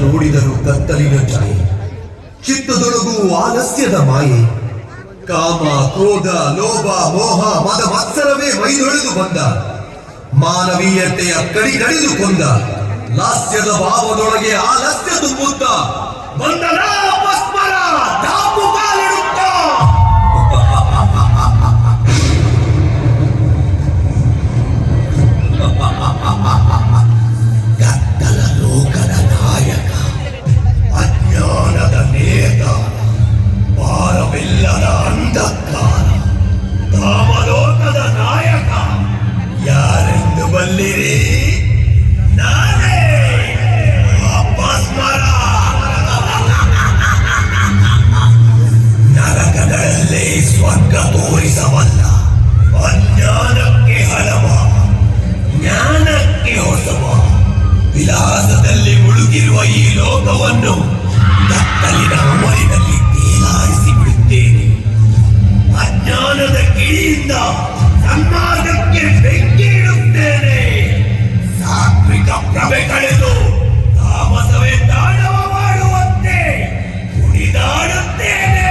ನೋಡಿದರು ಕತ್ತಲಿನ ಛಾಯೆ, ಚಿತ್ತದೊಳಗು ಆಲಸ್ಯದ ಮಾಯೆ. ಕಾಮ, ಕ್ರೋಧ, ಲೋಭ, ಮೋಹ, ಮದ ಮತ್ಸರವೇ ಮೈದೊಳೆದು ಬಂದ. ಮಾನವೀಯತೆಯ ಕಡಿಗಡಿದು ಕೊಂದ. ಲಾಸ್ಯದ ಭಾವದೊಳಗೆ ಆಲಸ್ಯ ತುಂಬುತ್ತ ಬಂದನ ಅಪಸ್ಮರ ದಾಪು ಕಾಲಿಡುತ್ತ. ಕತ್ತಲ ಲೋಕದ ನಾಯಕ, ಅಜ್ಞಾನದ ನೇತ, ಭಾರವಿಲ್ಲದ ಅಂಧಕಾರ, ಕಾಮಲೋಕದ ನಾಯಕ ಯಾರೆಂದು ಬಲ್ಲಿರಿ? ನಾನೇ ಅಪಸ್ಮರ. ನರಕಗಳಲ್ಲೇ ಸ್ವರ್ಗ ತೋರಿಸಬಲ್ಲ, ಅಜ್ಞಾನಕ್ಕೆ ಹಲವ, ಜ್ಞಾನಕ್ಕೆ ಹೊಸವ, ವಿಲಾಸದಲ್ಲಿ ಮುಳುಗಿರುವ ಈ ಲೋಕವನ್ನು ಕತ್ತಲಿನ ಅಮರಿನಲ್ಲಿ ತೇಲಾಡಿಸಿ ಬಿಡುತ್ತೇನೆ. ಅಜ್ಞಾನದ ಕಿಡಿಯಿಂದ ಸನ್ಮಾರ್ಗಕ್ಕೆ ಬೆಂಕಿ ಇಡುತ್ತೇನೆ. ಸಾತ್ವಿಕ ಪ್ರಭೆ ಕಳೆದು ತಾಮಸವೇ ತಾಂಡವ ಮಾಡುವಂತೆ ಕುಣಿದಾಡುತ್ತೇನೆ.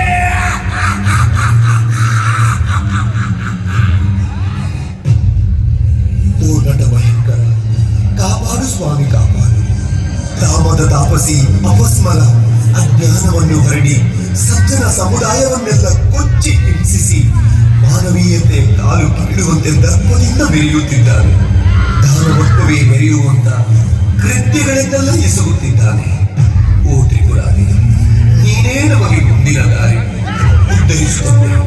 ಓ ನಟ ಭಯಂಕರ, ಕಾಪಾಡು ಸ್ವಾಮಿ ಕಾಪಾಡು. ಕಾಮದ ತಾಪಸಿ ಅಪಸ್ಮರ ಅಜ್ಞಾನವನ್ನು ಹರಡಿ ಸಜ್ಜನ ಸಮುದಾಯವನ್ನೆಲ್ಲ ಕೊಚ್ಚಿ ಹಿಂಸಿಸಿ ಮಾನವೀಯತೆ ಕಾಲು ಕೀಳುವಂತೆ ದರ್ಪದಿಂದ ಮೆರೆಯುತ್ತಿದ್ದಾನೆ. ದಾನವತ್ವವೇ ಮೆರೆಯುವಂತ ಕೃತ್ಯಗಳನ್ನೆಲ್ಲ ಎಸಗುತ್ತಿದ್ದಾನೆ. ಓ ತ್ರಿಪುರಾರಿ, ನೀನೇ ನಮಗೆ ಮುಂದಿನ ದಾರಿ ಉದ್ಧರಿಸುತ್ತೇನೆ.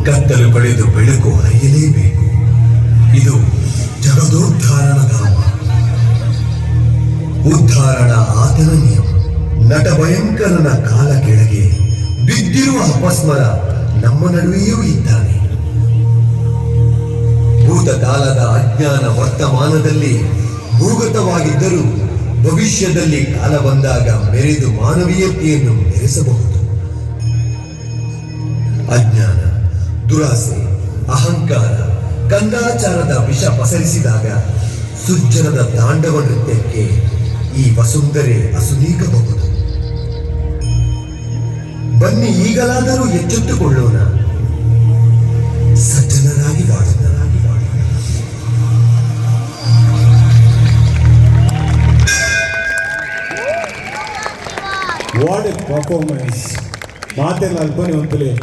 ಕತ್ತಲು ಕಳೆದು ಬೆಳಕು ಹರಿಯಲೇಬೇಕು. ಇದು ಜಗದೋದ್ಧಾರಣ ಧಾಮ. ಉದ್ಧಾರಣ ಆತನ ನಿಯಮ. ನಟ ಭಯಂಕರನ ಕಾಲ ಕೆಳಗೆ ಬಿದ್ದಿರುವ ಅಪಸ್ಮರ ನಮ್ಮ ನಡುವೆಯೂ ಇದ್ದಾನೆ. ಭೂತಕಾಲದ ಅಜ್ಞಾನ ವರ್ತಮಾನದಲ್ಲಿ ಭೂಗತವಾಗಿದ್ದರೂ ಭವಿಷ್ಯದಲ್ಲಿ ಕಾಲ ಬಂದಾಗ ಮೆರೆದು ಮಾನವೀಯತೆಯನ್ನು ಮೆರೆಸಬಹುದು. ಅಜ್ಞಾನ, ದುರಾಸೆ, ಅಹಂಕಾರ, ಕಂದಾಚಾರದ ವಿಷ ಪಸರಿಸಿದಾಗ ಸುಜ್ಜನದ ತಾಂಡವ ನೃತ್ಯಕ್ಕೆ ಈ ವಸುಂಧರೆ ಅಸುನೀಗಬಹುದು. ಬನ್ನಿ ಈಗಲಾದರೂ ಎಚ್ಚೆತ್ತುಕೊಳ್ಳೋಣ, ಸಜ್ಜನರಾಗಿ ಬಾಳೋಣ. What a performance! ಮಾತೆಲ್ಲ ಅಲ್ಪನೆ ಒಂತಲೇ